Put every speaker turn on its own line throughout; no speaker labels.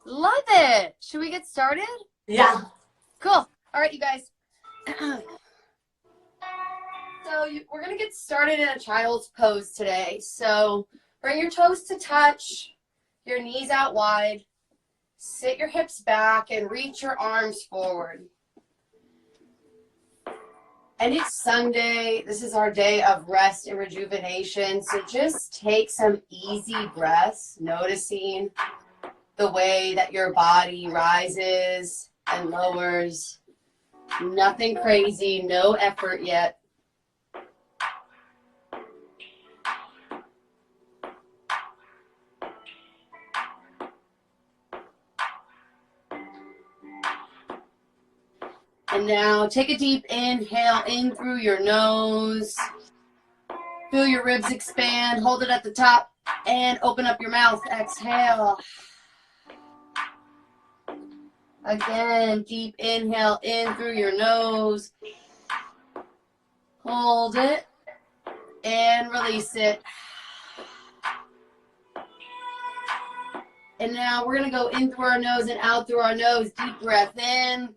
Love it. Should we get started?
Yeah.
Cool. All right, you guys. We're going to get started in a child's pose today. So bring your toes to touch, your knees out wide. Sit your hips back and reach your arms forward. And it's Sunday. This is our day of rest and rejuvenation. So just take some easy breaths, noticing the way that your body rises and lowers. Nothing crazy, no effort yet. And now take a deep inhale in through your nose. Feel your ribs expand. Hold it at the top and open up your mouth. Exhale. Again, deep inhale in through your nose. Hold it and release it. And now we're going to go in through our nose and out through our nose. Deep breath in.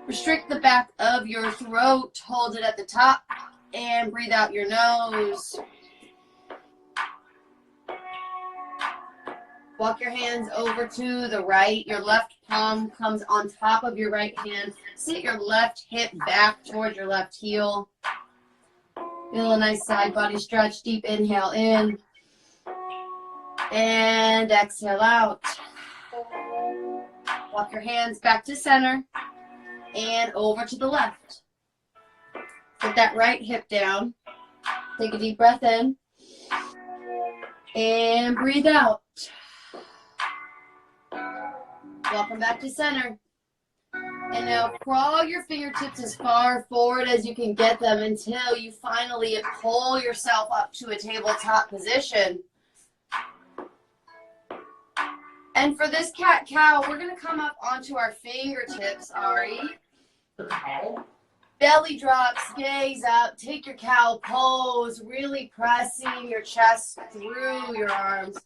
Restrict the back of your throat. Hold it at the top and breathe out your nose. Walk your hands over to the right. Your left palm comes on top of your right hand. Sit your left hip back towards your left heel. Feel a nice side body stretch. Deep inhale in. And exhale out. Walk your hands back to center. And over to the left. Put that right hip down. Take a deep breath in. And breathe out. Welcome back to center. And now crawl your fingertips as far forward as you can get them until you finally pull yourself up to a tabletop position. And for this cat-cow, we're going to come up onto our fingertips, Ari.
Okay.
Belly drops, gaze up, take your cow pose, really pressing your chest through your arms.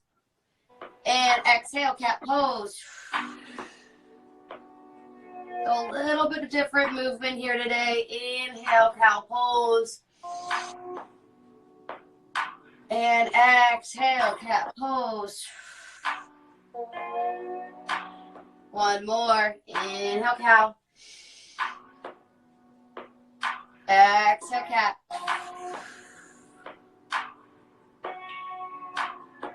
And exhale, cat pose. A little bit of different movement here today. Inhale, cow pose. And exhale, cat pose. One more. Inhale, cow. Exhale, cat.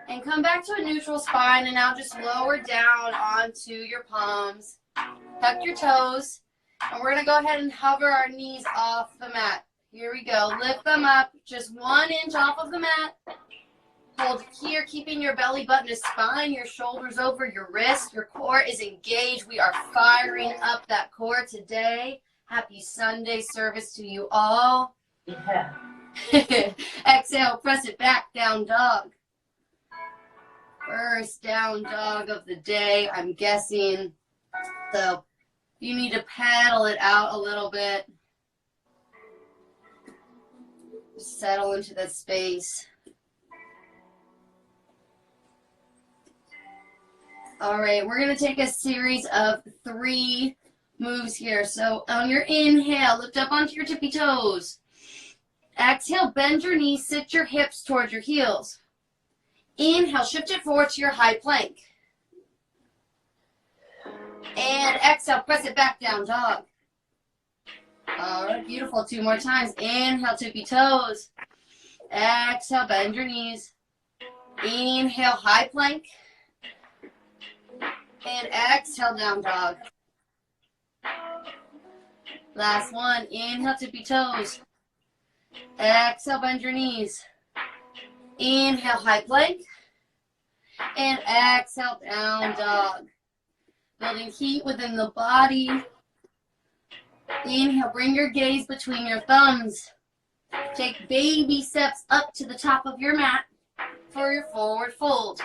And come back to a neutral spine, and now just lower down onto your palms. Tuck your toes, and we're going to go ahead and hover our knees off the mat. Here we go. Lift them up just 1 inch off of the mat. Hold here, keeping your belly button to spine, your shoulders over your wrist. Your core is engaged. We are firing up that core today. Happy Sunday service to you all.
Yeah.
Exhale, press it back, down dog. First down dog of the day, I'm guessing. So you need to pedal it out a little bit. Settle into that space. All right, we're going to take a series of 3 moves here. So on your inhale, lift up onto your tippy toes. Exhale, bend your knees, sit your hips towards your heels. Inhale, shift it forward to your high plank. And exhale, press it back down, dog. All right, beautiful. 2 more times. Inhale, tippy toes. Exhale, bend your knees. Inhale, high plank. And exhale, down dog. Last one. Inhale, tippy toes. Exhale, bend your knees. Inhale, high plank. And exhale, down dog. Building heat within the body. Inhale, bring your gaze between your thumbs. Take baby steps up to the top of your mat for your forward fold.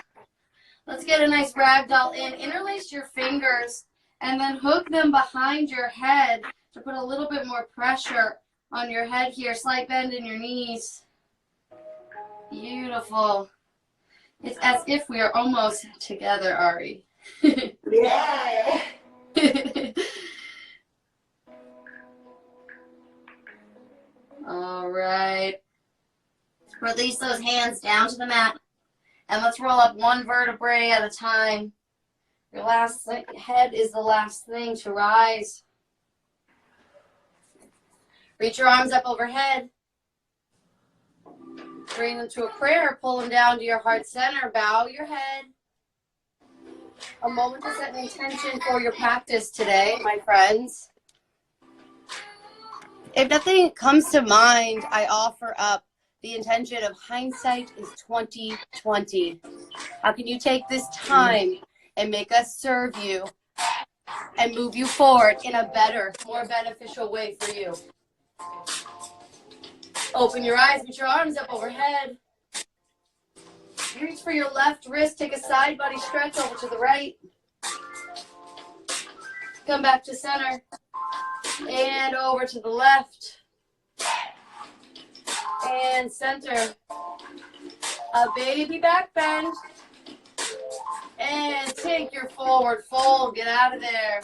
Let's get a nice ragdoll in. Interlace your fingers and then hook them behind your head to put a little bit more pressure on your head here. Slight bend in your knees. Beautiful. It's as if we are almost together, Ari.
Yeah.
All right. Release those hands down to the mat. And let's roll up one vertebrae at a time. Your last head is the last thing to rise. Reach your arms up overhead. Bring them to a prayer. Pull them down to your heart center. Bow your head. A moment to set an intention for your practice today, my friends. If nothing comes to mind, I offer up the intention of hindsight is 2020. How can you take this time and make us serve you and move you forward in a better, more beneficial way for you? Open your eyes, reach your arms up overhead. Reach for your left wrist, take a side body stretch over to the right. Come back to center and over to the left. And center. A baby back bend. And take your forward fold. Get out of there.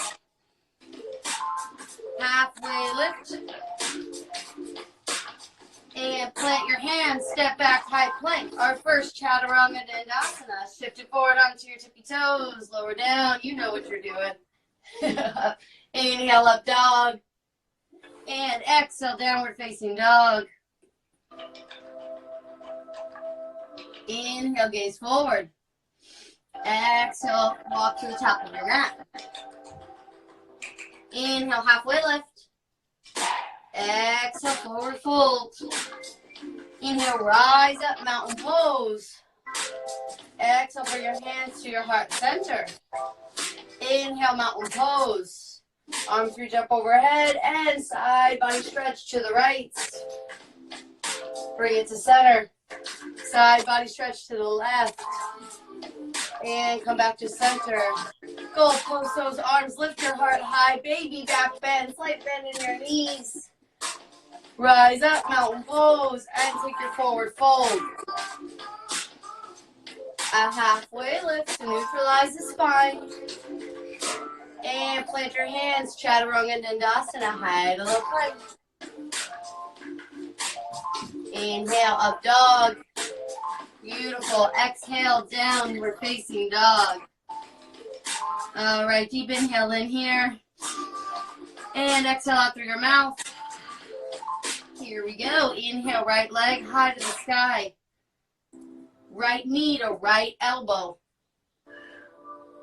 Halfway lift. And plant your hands. Step back, high plank. Our first chaturanga dandasana. Shift it forward onto your tippy toes. Lower down. You know what you're doing. Inhale, up dog. And exhale, downward facing dog. Inhale, gaze forward. Exhale, walk to the top of your mat. Inhale, halfway lift. Exhale, forward fold. Inhale, rise up, mountain pose. Exhale, bring your hands to your heart center. Inhale, mountain pose. Arms reach up overhead and side body stretch to the right. Bring it to center. Side body stretch to the left. And come back to center. Go post those arms. Lift your heart high. Baby back bend. Slight bend in your knees. Rise up, mountain pose. And take your forward fold. A halfway lift to neutralize the spine. And plant your hands. Chaturanga dandasana. High to low plank. Inhale, up dog. Beautiful. Exhale, downward facing dog. All right, deep inhale in here. And exhale out through your mouth. Here we go. Inhale, right leg high to the sky. Right knee to right elbow.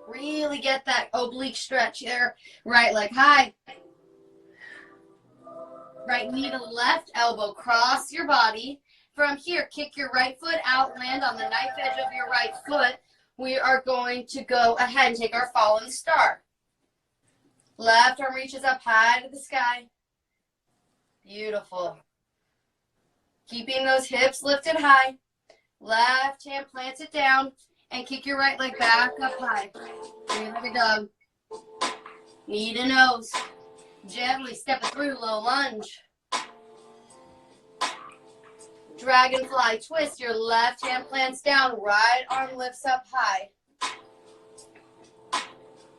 Really get that oblique stretch here. Right leg high. Right knee to left elbow. Cross your body. From here, kick your right foot out, land on the knife edge of your right foot. We are going to go ahead and take our fallen star. Left arm reaches up high to the sky. Beautiful. Keeping those hips lifted high. Left hand plants it down and kick your right leg back up high. Three-legged dog. Knee to nose. Gently step it through, low lunge. Dragonfly twist. Your left hand plants down, right arm lifts up high.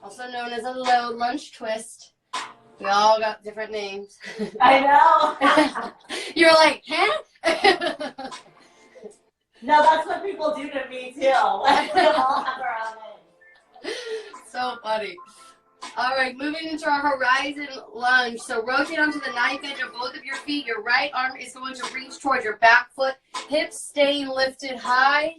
Also known as a low lunge twist. We all got different names.
I know.
You're like, huh?
No, that's what people do to me too. We all have our own names.
So funny. All right, moving into our horizon lunge. So rotate onto the knife edge of both of your feet. Your right arm is going to reach towards your back foot. Hips staying lifted high.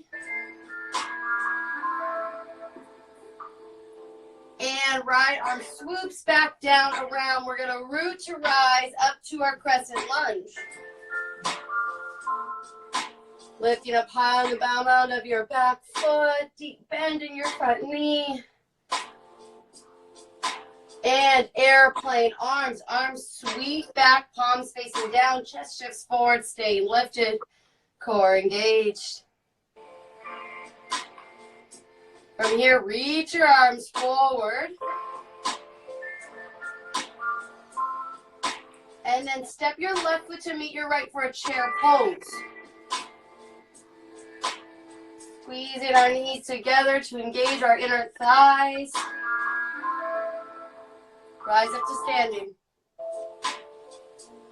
And right arm swoops back down around. We're going to root to rise up to our crescent lunge. Lifting up high on the bow mound of your back foot. Deep bend in your front knee. And airplane arms. Arms sweep back, palms facing down, chest shifts forward, staying lifted, core engaged. From here, reach your arms forward. And then step your left foot to meet your right for a chair pose. Squeezing our knees together to engage our inner thighs. Rise up to standing.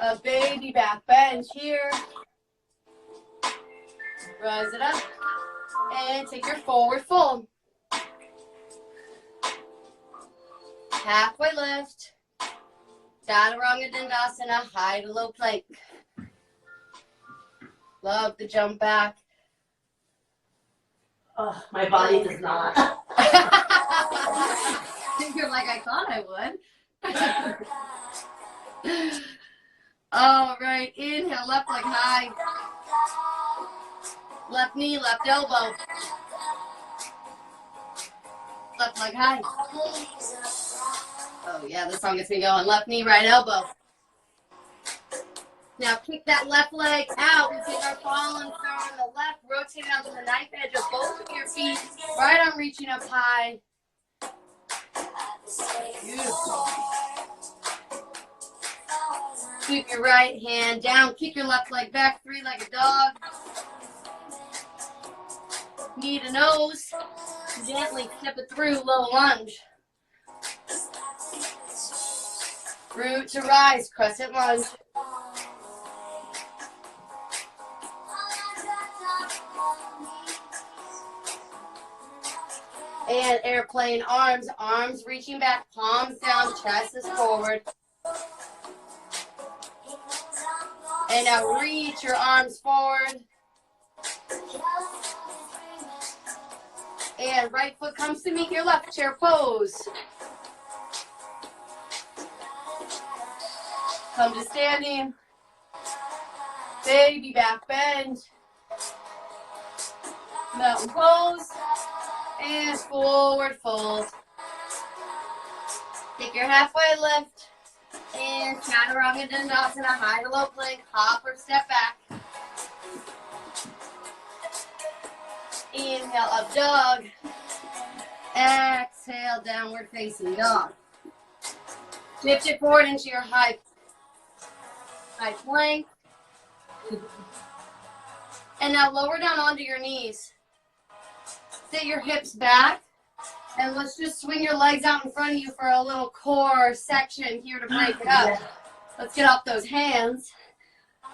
A baby back bend here. Rise it up. And take your forward fold. Halfway lift. Chaturanga Dandasana, high to low plank. Love the jump back.
Oh, my body does not.
You're like, I thought I would. All right, inhale, left leg high. Left knee, left elbow. Left leg high. Oh yeah, this song gets me going. Left knee, right elbow. Now kick that left leg out. We take our fallen stone on the left, rotate out to the knife edge of both of your feet. Right arm reaching up high. Beautiful. Keep your right hand down. Kick your left leg back, three-legged dog. Knee to nose. Gently step it through, low lunge. Root to rise, crescent lunge. And airplane arms, arms reaching back, palms down, chest is forward. And now reach your arms forward. And right foot comes to meet your left, chair pose. Come to standing. Baby back bend. Mountain pose. And forward fold. Take your halfway lift. And Chaturanga Dandasana, high to low plank, hop or step back. Inhale, up dog. Exhale, downward facing dog. Lift it forward into your high plank. And now lower down onto your knees. Sit your hips back. And let's just swing your legs out in front of you for a little core section here to break it up. Yeah. Let's get off those hands.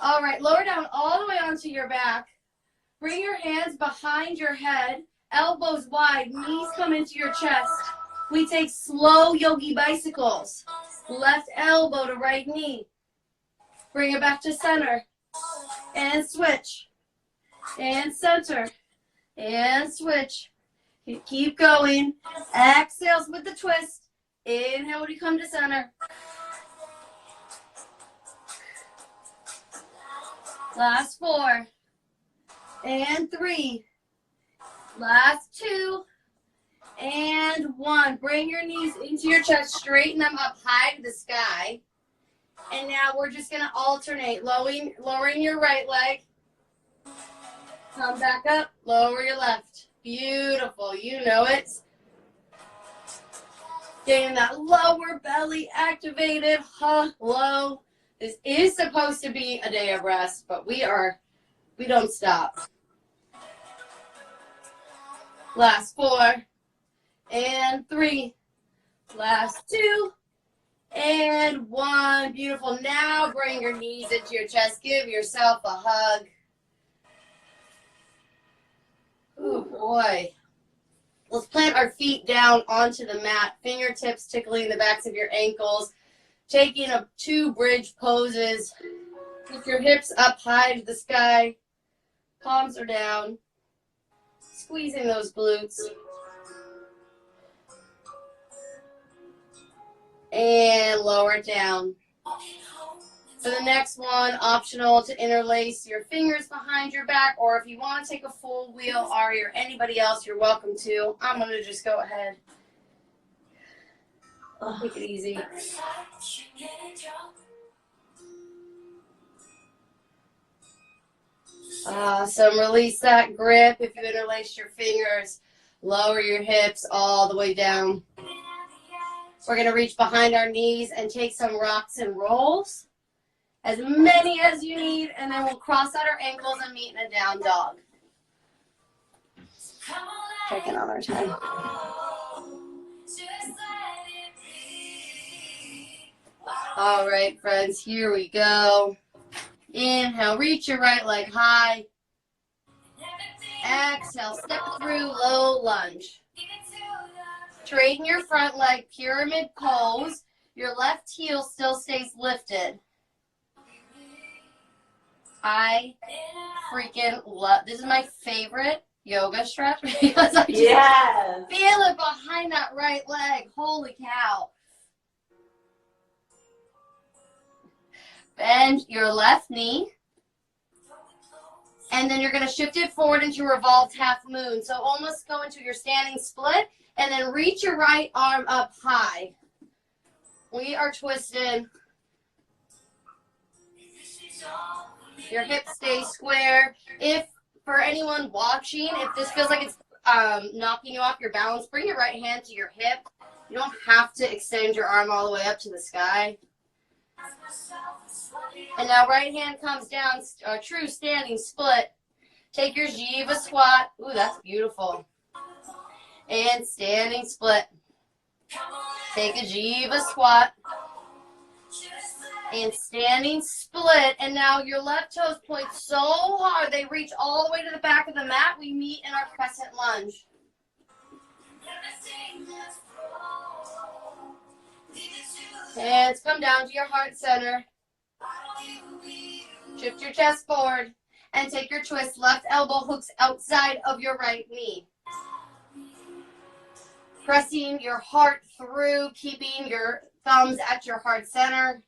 All right, lower down all the way onto your back. Bring your hands behind your head, elbows wide, knees come into your chest. We take slow yogi bicycles. Left elbow to right knee. Bring it back to center. And switch. And center. And switch. Keep going. Exhales with the twist. Inhale when you come to center. Last 4. And 3. Last 2. And 1. Bring your knees into your chest. Straighten them up high to the sky. And now we're just going to alternate. Lowering your right leg. Come back up. Lower your left. Beautiful. You know it. Getting that lower belly activated. Low. This is supposed to be a day of rest, but we don't stop. Last 4. And 3. Last 2. And 1. Beautiful. Now bring your knees into your chest. Give yourself a hug. Oh boy. Let's plant our feet down onto the mat. Fingertips tickling the backs of your ankles. Taking up 2 bridge poses. Keep your hips up high to the sky. Palms are down. Squeezing those glutes. And lower it down. For the next one, optional to interlace your fingers behind your back, or if you want to take a full wheel, Ari or anybody else, you're welcome to. I'm going to just go ahead. Take it easy. Awesome. Release that grip. If you interlace your fingers, lower your hips all the way down. We're going to reach behind our knees and take some rocks and rolls. As many as you need, and then we'll cross out our ankles and meet in a down dog. Checking on our time. All right, friends, here we go. Inhale, reach your right leg high. Exhale, step through low lunge. Straighten your front leg, pyramid pose. Your left heel still stays lifted. I freaking love, this is my favorite yoga stretch because I just feel it behind that right leg. Holy cow. Bend your left knee. And then you're going to shift it forward into revolved half moon. So almost go into your standing split. And then reach your right arm up high. We are twisted. Your hips stay square. If, for anyone watching, if this feels like it's knocking you off your balance, bring your right hand to your hip. You don't have to extend your arm all the way up to the sky. And now right hand comes down, true standing split. Take your Jiva squat. Ooh, that's beautiful. And standing split. Take a Jiva squat. And standing split. And now your left toes point so hard they reach all the way to the back of the mat. We meet in our crescent lunge. Hands come down to your heart center. Shift your chest forward and take your twist. Left elbow hooks outside of your right knee. Pressing your heart through, keeping your thumbs at your heart center.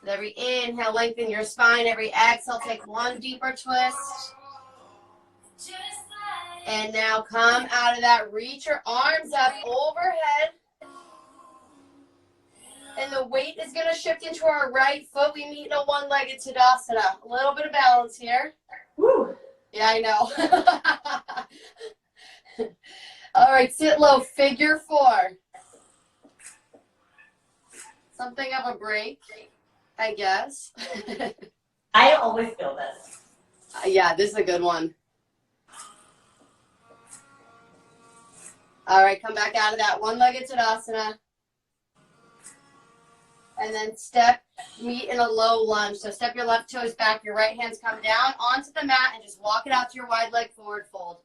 With every inhale, lengthen your spine. Every exhale, take one deeper twist. And now come out of that. Reach your arms up overhead. And the weight is going to shift into our right foot. We meet in a one-legged Tadasana. A little bit of balance here.
Woo.
Yeah, I know. All right, sit low, figure four. Something of a break, I guess.
I always feel this.
Yeah, this is a good one. All right, come back out of that one-legged Tadasana. And then meet in a low lunge. So step your left toes back, your right hands come down onto the mat, and just walk it out to your wide leg forward fold.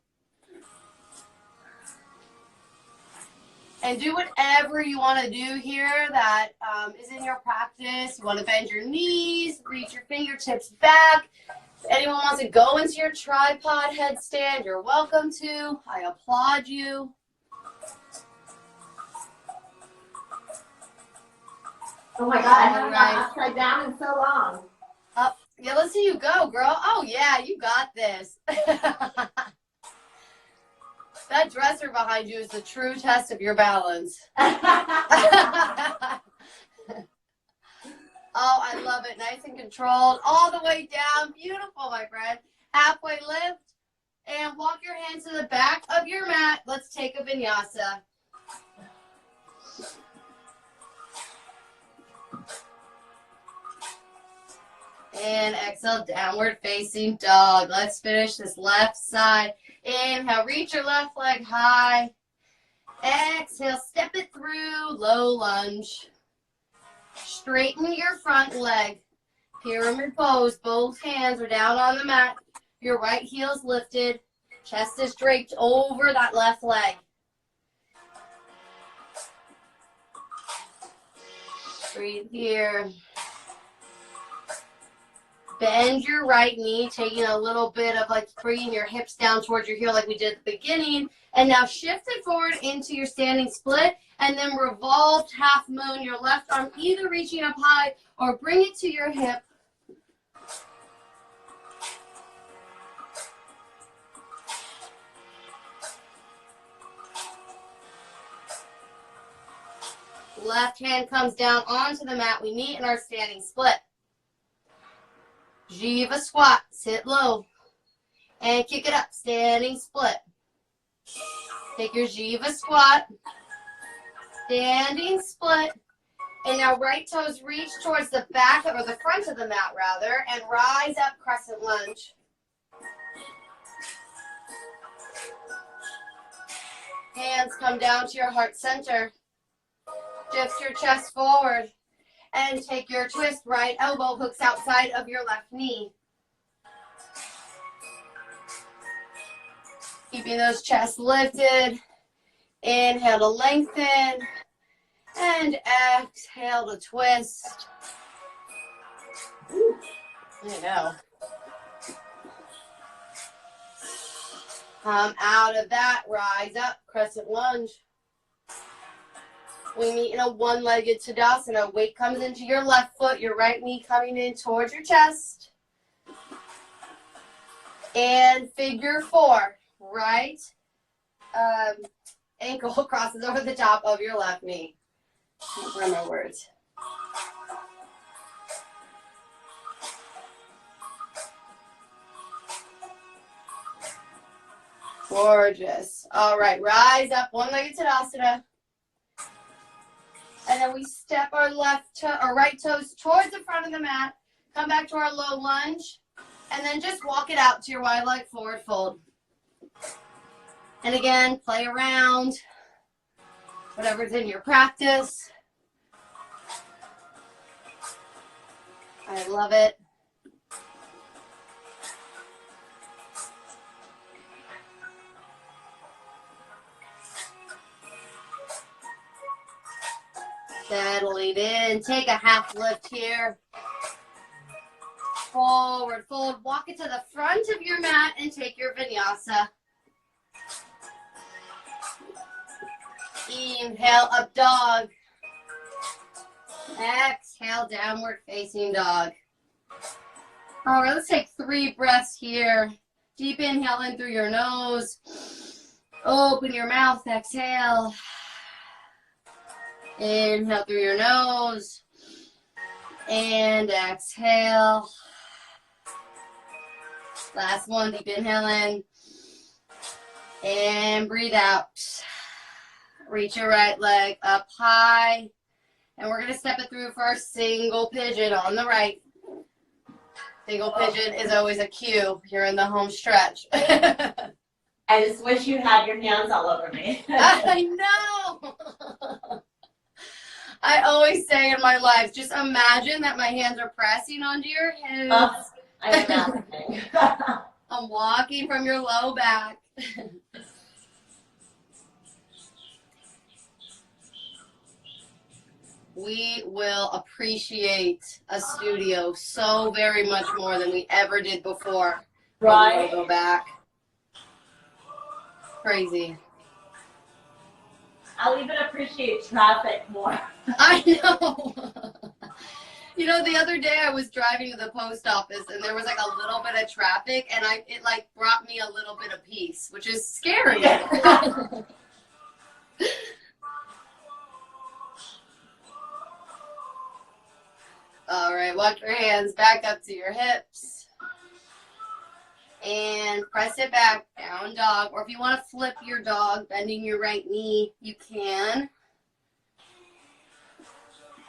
And do whatever you want to do here that is in your practice. You want to bend your knees, reach your fingertips back. If anyone wants to go into your tripod headstand, you're welcome to. I applaud you.
Oh my God, I haven't gone upside down in so long.
Yeah, let's see you go, girl. Oh yeah, you got this. That dresser behind you is the true test of your balance. Oh, I love it. Nice and controlled. All the way down. Beautiful, my friend. Halfway lift. And walk your hands to the back of your mat. Let's take a vinyasa. And exhale, downward facing dog. Let's finish this left side. Inhale, reach your left leg high. Exhale, step it through, low lunge. Straighten your front leg. Pyramid pose, both hands are down on the mat. Your right heel is lifted. Chest is draped over that left leg. Breathe here. Bend your right knee, taking a little bit of like bringing your hips down towards your heel like we did at the beginning. And now shift it forward into your standing split and then revolved half moon. Your left arm either reaching up high or bring it to your hip. Left hand comes down onto the mat. We meet in our standing split. Jiva squat, sit low, and kick it up, standing split. Take your Jiva squat, standing split, And now right toes reach towards the back or the front of the mat rather, and rise up, crescent lunge. Hands come down to your heart center. Shift your chest forward and take your twist. Right elbow hooks outside of your left knee. Keeping those chests lifted. Inhale to lengthen. And exhale to twist. I know. Come out of that, rise up, crescent lunge. We meet in a one-legged Tadasana. Weight comes into your left foot, your right knee coming in towards your chest. And figure four, right ankle crosses over the top of your left knee. Can't remember words. Gorgeous. All right, rise up, one-legged Tadasana. And then we step our right toes towards the front of the mat. Come back to our low lunge. And then just walk it out to your wide leg forward fold. And again, play around. Whatever's in your practice. I love it. Settling in. Take a half lift here. Forward fold. Walk it to the front of your mat and take your vinyasa. Inhale, up dog. Exhale, downward facing dog. All right, let's take 3 breaths here. Deep inhale in through your nose. Open your mouth, exhale. Inhale through your nose. And exhale. Last one, deep inhale in. And breathe out. Reach your right leg up high. And we're going to step it through for our single pigeon on the right. Single pigeon is always a cue. You're in the home stretch.
I just wish you had your hands all over me.
I know. I always say in my life, just imagine that my hands are pressing onto your hips.
I'm imagining.
I'm walking from your low back. We will appreciate a studio so very much more than we ever did before.
Right.
We'll go back. Crazy.
I'll even appreciate traffic more.
I know. You know, the other day I was driving to the post office and there was like a little bit of traffic and it like brought me a little bit of peace, which is scary. All right, walk your hands back up to your hips. And press it back, down dog. Or if you want to flip your dog, bending your right knee, you can.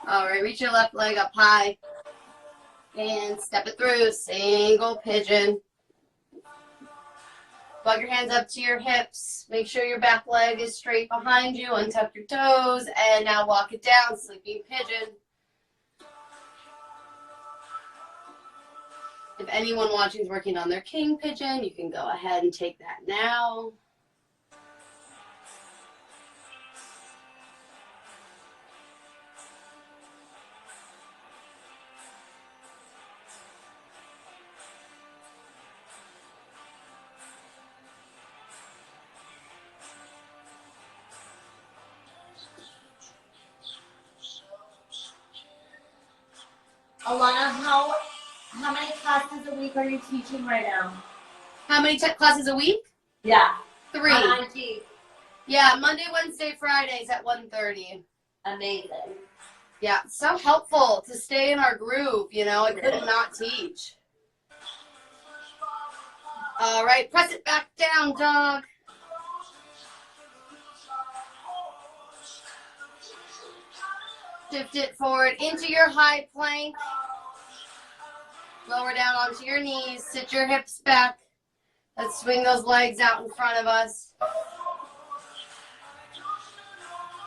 All right, reach your left leg up high. And step it through, single pigeon. Plug your hands up to your hips. Make sure your back leg is straight behind you. Untuck your toes. And now walk it down, sleeping pigeon. If anyone watching is working on their king pigeon, you can go ahead and take that now.
Alana, how many classes a week are you teaching right now?
How many classes a week?
Yeah.
3.
On IT.
Yeah, Monday, Wednesday, Fridays at 1:30.
Amazing.
Yeah, so helpful to stay in our groove, you know. I couldn't not teach. All right, press it back down, dog. Shift it forward into your high plank. Lower down onto your knees. Sit your hips back. Let's swing those legs out in front of us.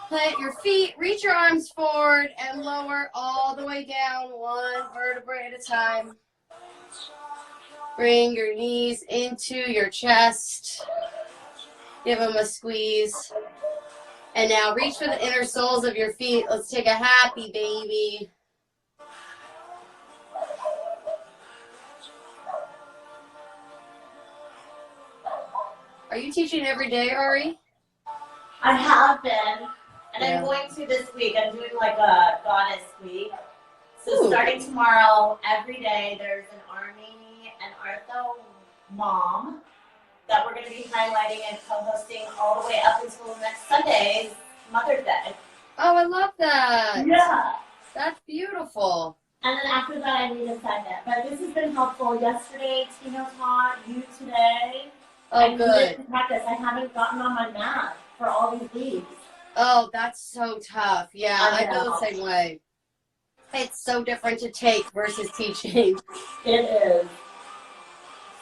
Plant your feet, reach your arms forward, and lower all the way down, one vertebrae at a time. Bring your knees into your chest. Give them a squeeze. And now reach for the inner soles of your feet. Let's take a happy baby. Are you teaching every day, Ari?
I have been, and I'm going to this week. I'm doing like a goddess week. So starting tomorrow, every day, there's an Army and Artho mom that we're going to be highlighting and co-hosting all the way up until next Sunday's Mother's Day.
Oh, I love that.
Yeah.
That's beautiful.
And then after that, I need a second. But this has been helpful. Yesterday, Tino taught, you today.
Oh, good.
Practice. I haven't gotten on my mat for all these weeks.
Oh, that's so tough. Yeah, I feel the same way. It's so different to take versus teaching.
It is.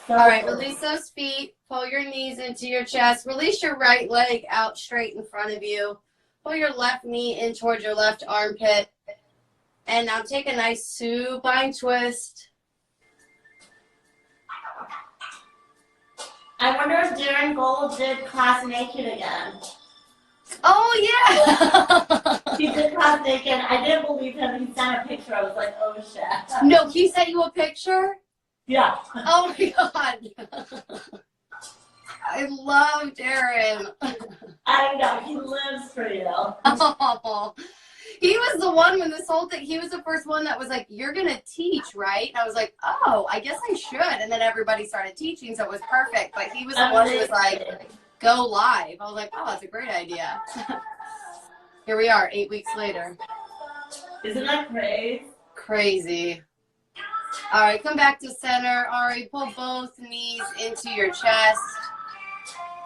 So
all right, release those feet. Pull your knees into your chest. Release your right leg out straight in front of you. Pull your left knee in towards your left armpit. And now take a nice supine twist.
I wonder if Darren Gold did class naked again.
Oh, yeah.
He did class naked. I didn't believe him. He sent a picture. I was like, oh, shit.
No, he sent you a picture?
Yeah.
Oh, my God. I love Darren.
I know. He lives for you.
Oh, he was the one when this whole thing, he was the first one that was like, you're going to teach, right? And I was like, oh, I guess I should. And then everybody started teaching, so it was perfect. But he was the one who was like, go live. I was like, oh, that's a great idea. Here we are, 8 weeks later.
Isn't that crazy?
Crazy. All right, come back to center. Ari, pull both knees into your chest.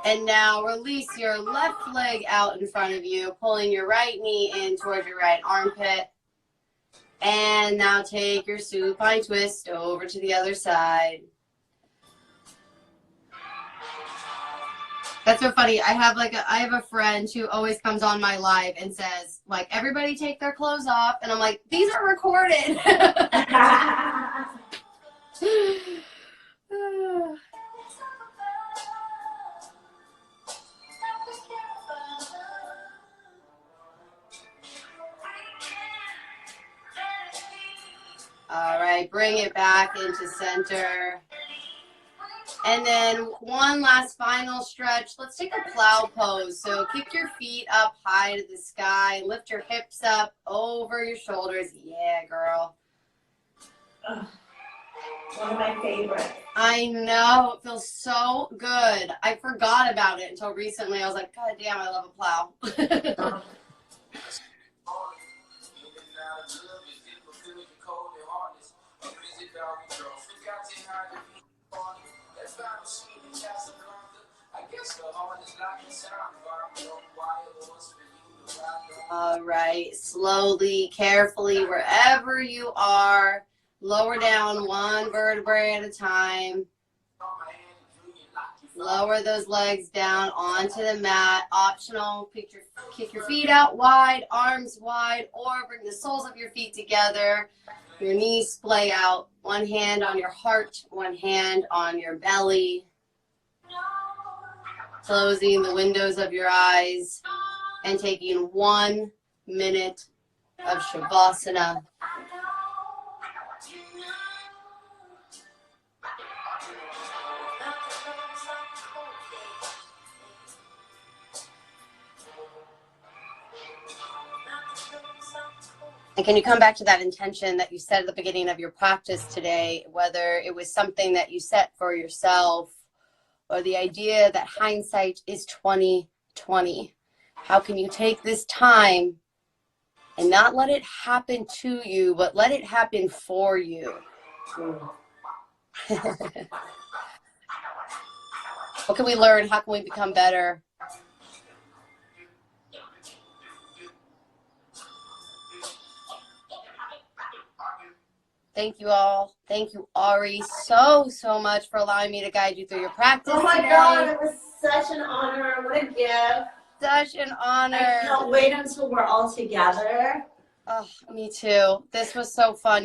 And now release your left leg out in front of you, pulling your right knee in towards your right armpit. And now take your supine twist over to the other side. That's so funny. I have a friend who always comes on my live and says, like, everybody take their clothes off. And I'm like, these are recorded. All right, bring it back into center. And then one last final stretch. Let's take a plow pose. So kick your feet up high to the sky. Lift your hips up over your shoulders. Yeah, girl.
One of my favorites.
I know. It feels so good. I forgot about it until recently. I was like, God damn, I love a plow. All right, slowly, carefully, wherever you are, lower down one vertebrae at a time. Lower those legs down onto the mat. Optional, kick your feet out wide, arms wide, or bring the soles of your feet together. Your knees splay out. One hand on your heart, one hand on your belly. Closing the windows of your eyes and taking 1 minute of Shavasana. And can you come back to that intention that you set at the beginning of your practice today, whether it was something that you set for yourself or the idea that hindsight is 20/20. How can you take this time and not let it happen to you, but let it happen for you? What can we learn? How can we become better? Thank you all. Thank you, Ari, so much for allowing me to guide you through your practice
Oh my
today.
God, it was such an honor. What a gift.
Such an honor.
I can't wait until we're all together.
Oh, me too. This was so fun.